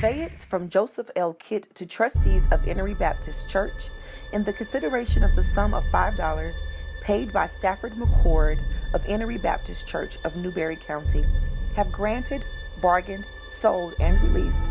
conveyance from Joseph L. Kitt to trustees of Enoree Baptist Church in the consideration of the sum of $5 paid by Stafford McCord of Enoree Baptist Church of Newberry County, have granted, bargained, sold, and released,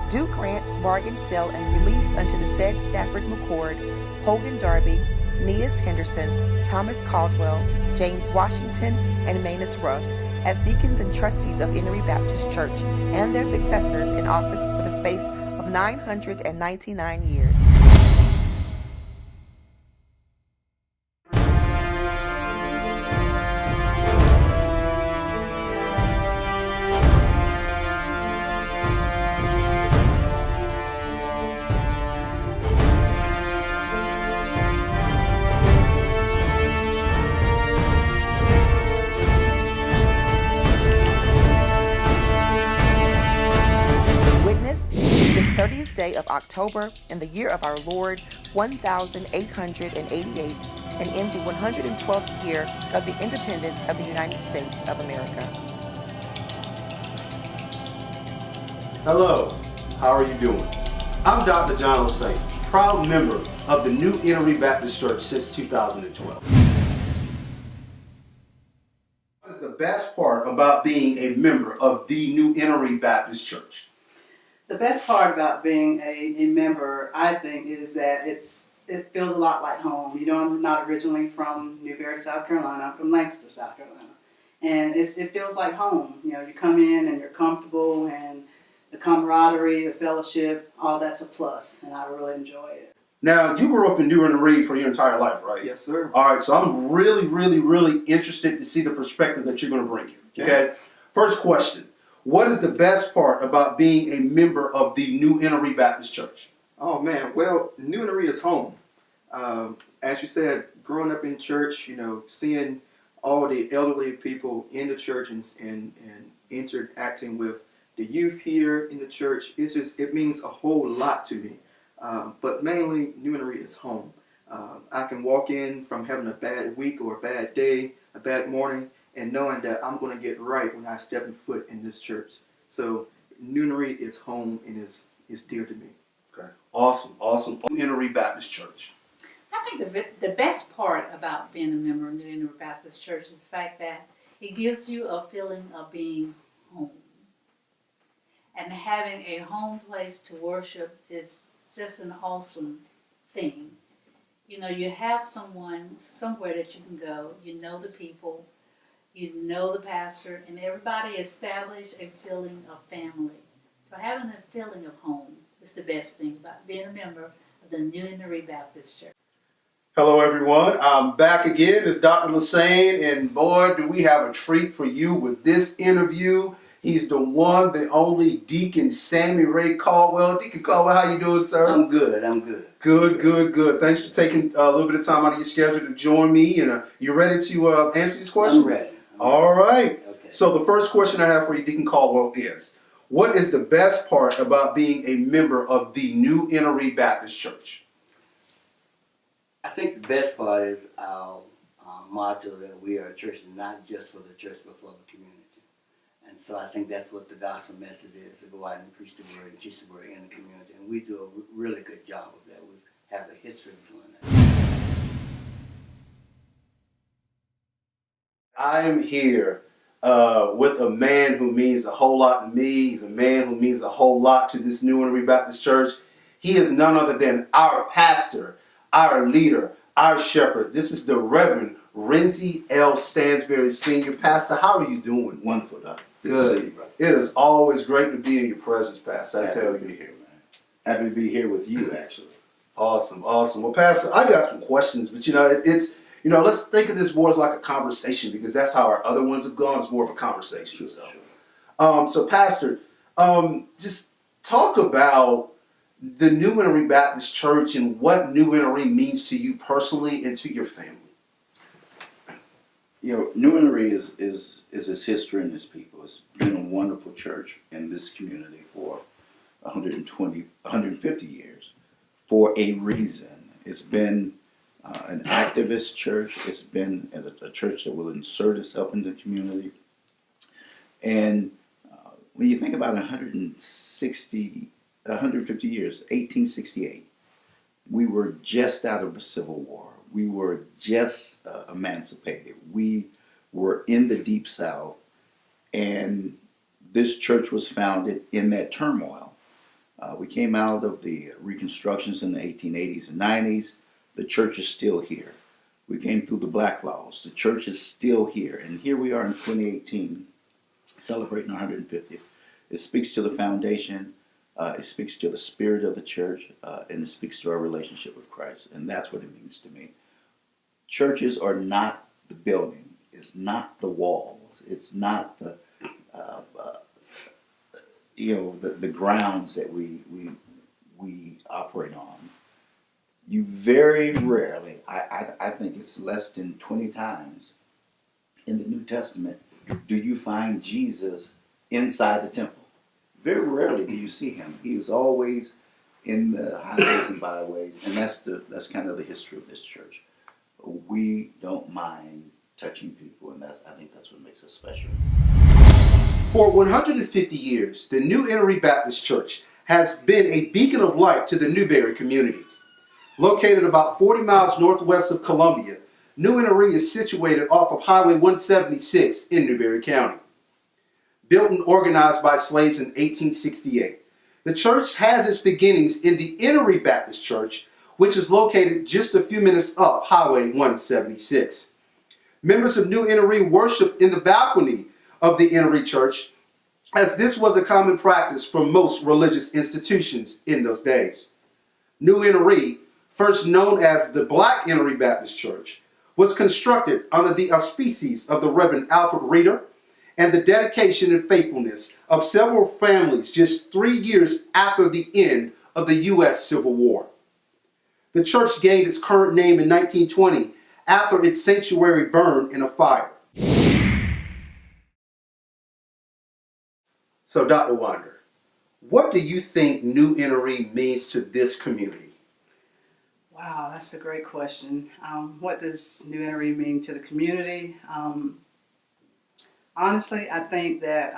do grant, bargain, sell, and release unto the said Stafford McCord, Hogan Darby, Neas Henderson, Thomas Caldwell, James Washington, and Manus Ruff, as deacons and trustees of Enoree Baptist Church, and their successors in office for the space of 999 years. This 30th day of October in the year of our Lord 1888, and in the 112th year of the independence of the United States of America. Hello, how are you doing? I'm Dr. John Osei, proud member of the new Enoree Baptist Church since 2012. What is the best part about being a member of the new Enoree Baptist Church? The best part about being a member, I think, is that it feels a lot like home. You know, I'm not originally from Newberry, South Carolina. I'm from Lancaster, South Carolina. And it feels like home. You know, you come in and you're comfortable, and the camaraderie, the fellowship, all that's a plus, and I really enjoy it. Now, you grew up in New Enoree for your entire life, right? Yes, sir. All right, so I'm really interested to see the perspective that you're going to bring here. Okay? First question. What is the best part about being a member of the new Enoree Baptist Church? Oh man, well, New Enoree is home. As you said, growing up in church, you know, seeing all the elderly people in the church and interacting with the youth here in the church, it means a whole lot to me. But mainly, New Enoree is home. I can walk in from having a bad week or a bad day, a bad morning, and knowing that I'm going to get right when I step foot in this church. So New Enoree is home and is dear to me. Okay. Awesome. Enoree Baptist Church. I think the best part about being a member of New Enoree Baptist Church is the fact that it gives you a feeling of being home. And having a home place to worship is just an awesome thing. You know, you have someone, somewhere that you can go, you know the people, you know the pastor, and everybody established a feeling of family. So having a feeling of home is the best thing about being a member of the New Enoree Baptist Church. Hello, everyone. I'm back again. It's Dr. Lassane, and boy, do we have a treat for you with this interview. He's the one, the only Deacon Sammy Ray Caldwell. Deacon Caldwell, how you doing, sir? I'm good. Good. Thanks for taking a little bit of time out of your schedule to join me. And you ready to answer these questions? I'm ready. All right. Okay. So the first question I have for you, Deacon Caldwell, is what is the best part about being a member of the new Enoree Baptist Church? I think the best part is our motto that we are a church not just for the church but for the community. And so I think that's what the gospel message is, to go out and preach the word and teach the word in the community. And we do a really good job of that. We have a history of doing that. I am here with a man who means a whole lot to me. He's a man who means a whole lot to this new Enoree Baptist Church. He is none other than our pastor, our leader, our shepherd. This is the Reverend Renzi L. Stansberry Sr. Pastor, how are you doing? Wonderful, Doctor. Good. To see you, brother. It is always great to be in your presence, Pastor. I tell Happy to be you. here, man. Happy to be here with you, actually. Awesome. Well, Pastor, I got some questions, but it's let's think of this more as like a conversation, because that's how our other ones have gone. It's more of a conversation. Sure. So Pastor, just talk about the new Enoree Baptist Church and what new Enoree means to you personally and to your family. You know, New Enoree is its history and its people. It's been a wonderful church in this community for 150 years for a reason. It's been an activist church. It's been a church that will insert itself in the community. And When you think about 160, 150 years, 1868, we were just out of the Civil War. We were just emancipated. We were in the Deep South, and this church was founded in that turmoil. We came out of the reconstructions in the 1880s and 90s. The church is still here. We came through the Black Laws. The church is still here. And here we are in 2018, celebrating our 150th. It speaks to the foundation. It speaks to the spirit of the church, and it speaks to our relationship with Christ. And that's what it means to me. Churches are not the building. It's not the walls. It's not the the grounds that we operate on. You very rarely, I think it's less than 20 times in the New Testament, do you find Jesus inside the temple. Very rarely do you see him. He is always in the highways and byways, and that's kind of the history of this church. We don't mind touching people, and I think that's what makes us special. For 150 years, the New Enoree Baptist Church has been a beacon of light to the Newberry community. Located about 40 miles northwest of Columbia, New Enoree is situated off of Highway 176 in Newberry County. Built and organized by slaves in 1868, the church has its beginnings in the Enoree Baptist Church, which is located just a few minutes up Highway 176. Members of New Enoree worshiped in the balcony of the Enoree Church, as this was a common practice for most religious institutions in those days. New Enoree, first known as the Black Enoree Baptist Church, was constructed under the auspices of the Reverend Alfred Reeder and the dedication and faithfulness of several families just 3 years after the end of the U.S. Civil War. The church gained its current name in 1920 after its sanctuary burned in a fire. So, Dr. Winder, what do you think New Enoree means to this community? Wow, that's a great question. What does New Enoree mean to the community? Honestly, I think that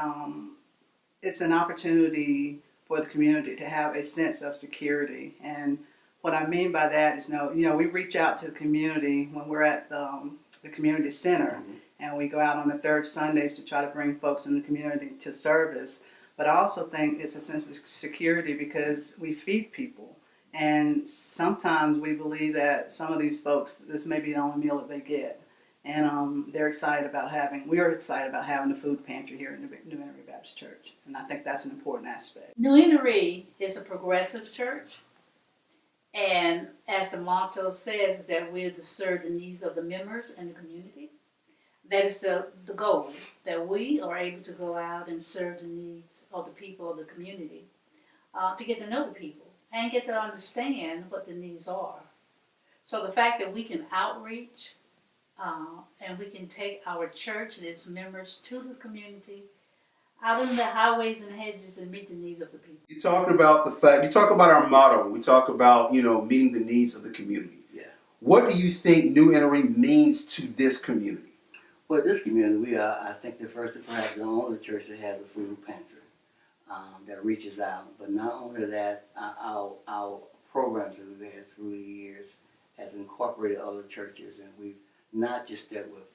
it's an opportunity for the community to have a sense of security. And what I mean by that is, we reach out to the community when we're at the community center, and we go out on the third Sundays to try to bring folks in the community to service. But I also think it's a sense of security because we feed people. And sometimes we believe that some of these folks, this may be the only meal that they get. And we are excited about having the food pantry here in New Enoree Baptist Church. And I think that's an important aspect. New Enoree is a progressive church. And as the motto says, is that we're to serve the needs of the members and the community. That is the goal, that we are able to go out and serve the needs of the people of the community, to get to know the people and get to understand what the needs are. So the fact that we can outreach and we can take our church and its members to the community, out in the highways and hedges, and meet the needs of the people. You talk about our motto. We talk about, meeting the needs of the community. Yeah. What do you think New Enoree means to this community? Well, this community, we are, I think, the first and perhaps the only church that has a food pantry that reaches out. But not only that, our programs that we've had through the years has incorporated other churches, and we've not just dealt with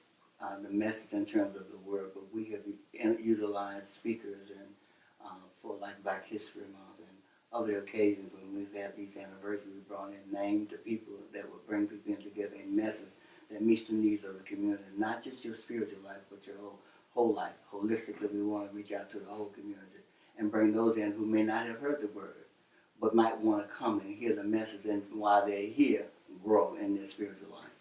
the message in terms of the word, but we have utilized speakers and for like Black History Month and other occasions when we've had these anniversaries. We brought in named people that will bring people in together a message that meets the needs of the community, not just your spiritual life, but your whole life. Holistically, we want to reach out to the whole community and bring those in who may not have heard the word, but might want to come and hear the message, and while they're here, grow in their spiritual life.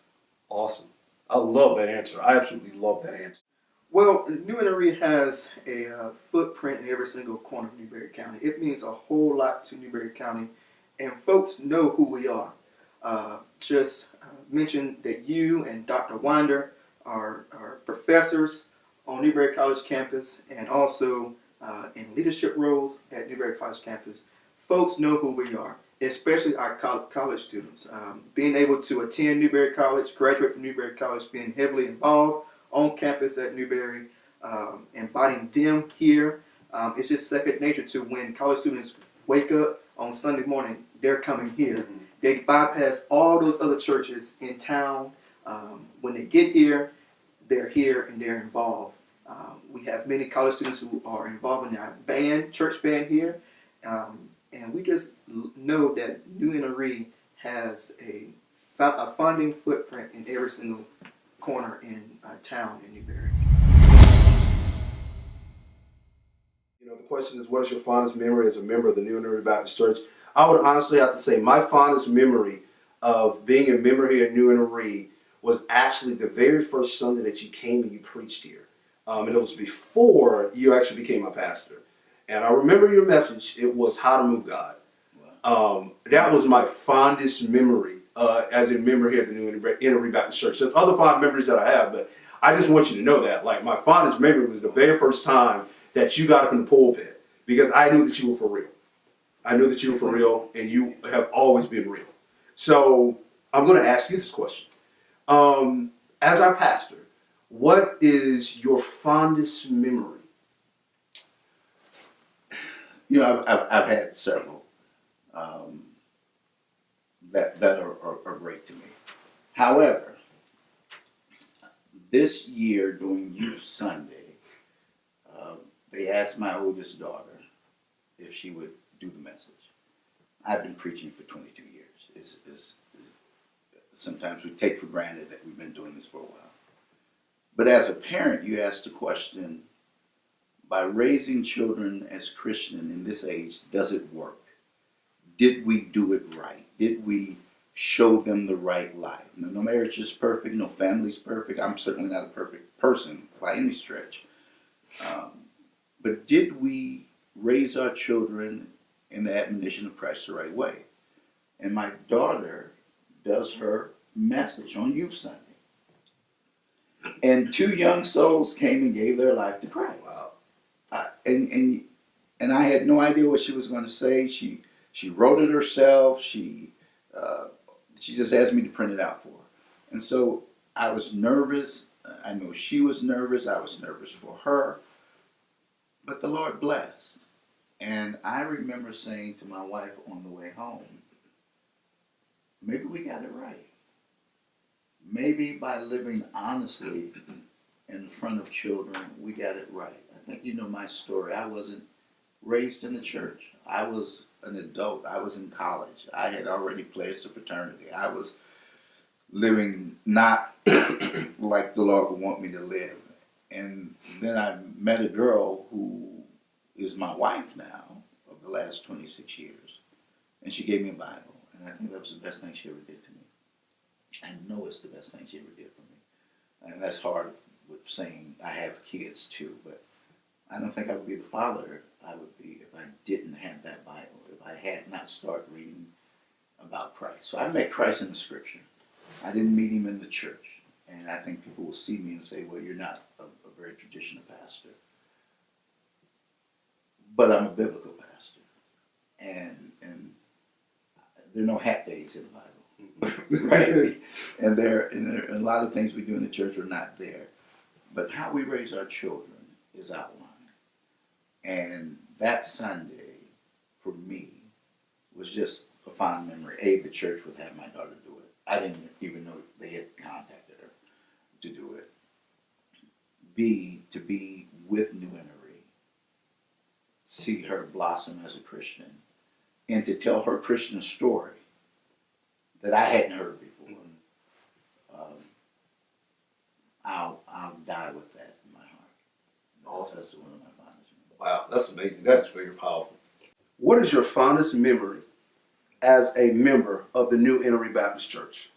Awesome. I love that answer. I absolutely love that answer. Well, New Enoree has a footprint in every single corner of Newberry County. It means a whole lot to Newberry County, and folks know who we are. Just mention that you and Dr. Winder are professors on Newberry College campus and also in leadership roles at Newberry College campus. Folks know who we are, especially our college students. Being able to attend Newberry College, graduate from Newberry College, being heavily involved on campus at Newberry, inviting them here It's just second nature to when college students wake up on Sunday morning, they're coming here. They bypass all those other churches in town. When they get here, they're here and they're involved. We have many college students who are involved in our band, church band here. And we just know that New Enoree has a funding footprint in every single corner in town in Newberry. You know, the question is, what is your fondest memory as a member of the New Enoree Baptist Church? I would honestly have to say my fondest memory of being a member here at New Enoree was actually the very first Sunday that you came and you preached here. And it was before you actually became my pastor. And I remember your message. It was how to move God. That was my fondest memory as a member here at the New Enoree Baptist Church. There's other fond memories that I have, but I just want you to know that. Like, my fondest memory was the very first time that you got up in the pulpit, because I knew that you were for real. I knew that you were for real, and you have always been real. So I'm going to ask you this question. As our pastor, what is your fondest memory? You know, I've had several that are great to me. However, this year during Youth Sunday, they asked my oldest daughter if she would do the message. I've been preaching for 22 years. Sometimes we take for granted that we've been doing this for a while. But as a parent, you ask the question, by raising children as Christian in this age, does it work? Did we do it right? Did we show them the right life? No marriage is perfect, no family is perfect. I'm certainly not a perfect person by any stretch. But did we raise our children in the admonition of Christ the right way? And my daughter does her message on Youth Sunday. And 2 young souls came and gave their life to Christ. Wow. And I had no idea what she was going to say. She wrote it herself. She just asked me to print it out for her. And so I was nervous. I know she was nervous. I was nervous for her. But the Lord blessed. And I remember saying to my wife on the way home, maybe we got it right. Maybe by living honestly in front of children, we got it right. I think you know my story. I wasn't raised in the church. I was an adult. I was in college. I had already pledged to fraternity. I was living not like the Lord would want me to live. And then I met a girl who is my wife now of the last 26 years. And she gave me a Bible. And I think that was the best thing she ever did to me. I know it's the best thing she ever did for me. And that's hard with saying I have kids too, but I don't think I would be the father I would be if I didn't have that Bible, if I had not started reading about Christ. So I met Christ in the scripture. I didn't meet him in the church. And I think people will see me and say, well, you're not a very traditional pastor. But I'm a biblical pastor. And there are no hat days in the Bible. Right? And there are a lot of things we do in the church are not there. But how we raise our children is outlined. And that Sunday, for me, was just a fond memory. A, the church would have my daughter do it. I didn't even know they had contacted her to do it. B, to be with New Enoree, see her blossom as a Christian, and to tell her Christian story that I hadn't heard before. I'll die with that in my heart. Awesome. That's one of my fondest memories. Wow, that's amazing. That is very powerful. What is your fondest memory as a member of the New Enoree Baptist Church?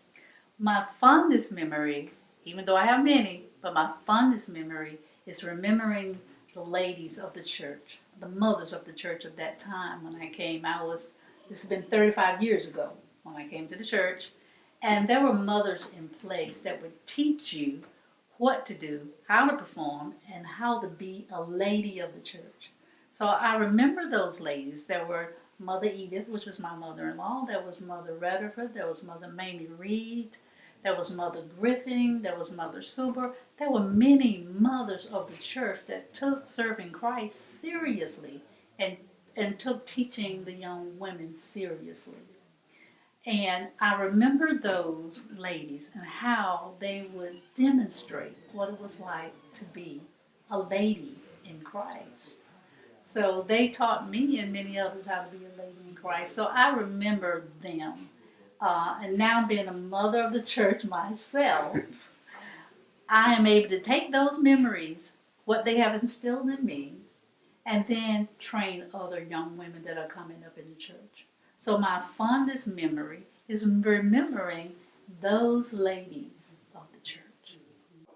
My fondest memory, even though I have many, but my fondest memory is remembering the ladies of the church, the mothers of the church of that time when I came. This has been 35 years ago when I came to the church, and there were mothers in place that would teach you what to do, how to perform, and how to be a lady of the church. So I remember those ladies. There were Mother Edith, which was my mother-in-law. There was Mother Rutherford. There was Mother Mamie Reed. There was Mother Griffin, there was Mother Suber. There were many mothers of the church that took serving Christ seriously and took teaching the young women seriously. And I remember those ladies and how they would demonstrate what it was like to be a lady in Christ. So they taught me and many others how to be a lady in Christ. So I remember them. And now being a mother of the church myself, I am able to take those memories, what they have instilled in me, and then train other young women that are coming up in the church. So my fondest memory is remembering those ladies of the church.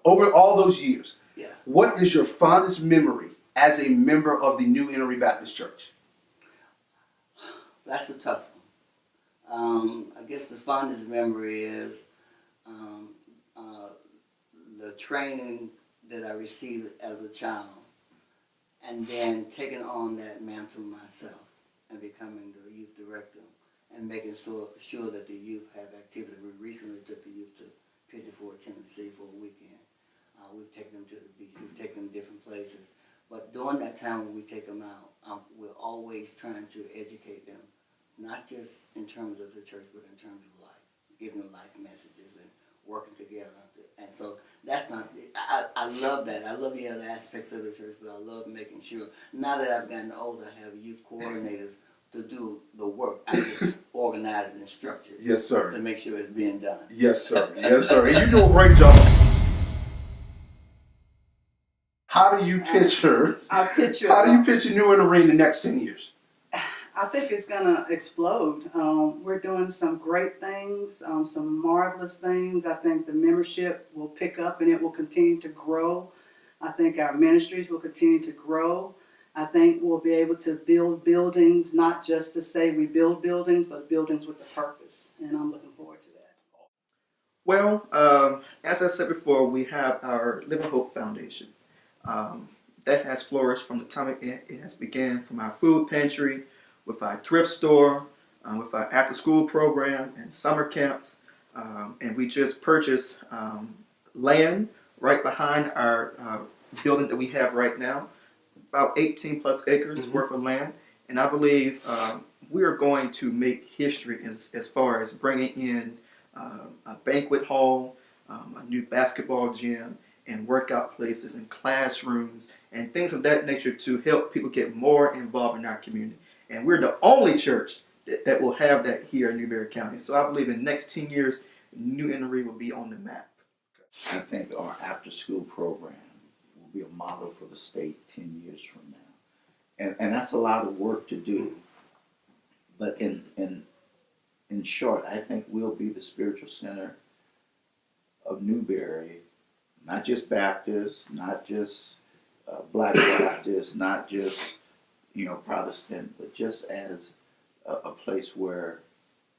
Over all those years, Yeah. what is your fondest memory as a member of the New Enoree Baptist Church? That's a tough one. I guess the fondest memory is the training that I received as a child, and then taking on that mantle myself and becoming the youth director and making sure that the youth have activity. We recently took the youth to Pigeon Forge, Tennessee for a weekend. We've taken them to the beach. We've taken them different places. But during that time when we take them out, we're always trying to educate them, not just in terms of the church, but in terms of life, giving them life messages and working together. And so that's I love that. I love the other aspects of the church, but I love making sure, now that I've gotten older, I have youth coordinators to do the work. I just organize it and structure it. Yes, sir. To make sure it's being done. Yes, sir. Yes, sir. And you do a great job. How do you picture? I picture. How do you picture New Enoree in the next 10 years? I think it's gonna explode. We're doing some great things, some marvelous things. I think the membership will pick up and it will continue to grow. I think our ministries will continue to grow. I think we'll be able to build buildings, not just to say we build buildings, but buildings with a purpose. And I'm looking forward to that. Well, as I said before, we have our Living Hope Foundation. That has flourished from the time it has began from our food pantry, with our thrift store, with our after-school program and summer camps. And we just purchased land right behind our building that we have right now, about 18 plus acres worth of land. And I believe we are going to make history as far as bringing in a banquet hall, a new basketball gym, and workout places and classrooms and things of that nature to help people get more involved in our community. And we're the only church that will have that here in Newberry County. So I believe in the next 10 years, New Enoree will be on the map. I think our after-school program will be a model for the state 10 years from now. And that's a lot of work to do. But in short, I think we'll be the spiritual center of Newberry, not just Baptist, not just Black Baptist, not just Protestant, but just as a place where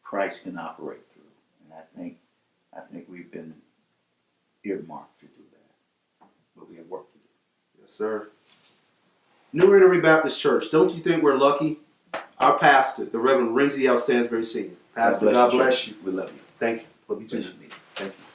Christ can operate through. And I think we've been earmarked to do that, but we have work to do. Yes, sir. New Enoree Baptist Church. Don't you think we're lucky? Our pastor, the Reverend Ringsy L. Stansbury Sr. Pastor, God bless you. We love you. Thank you. Love you too. Thank you.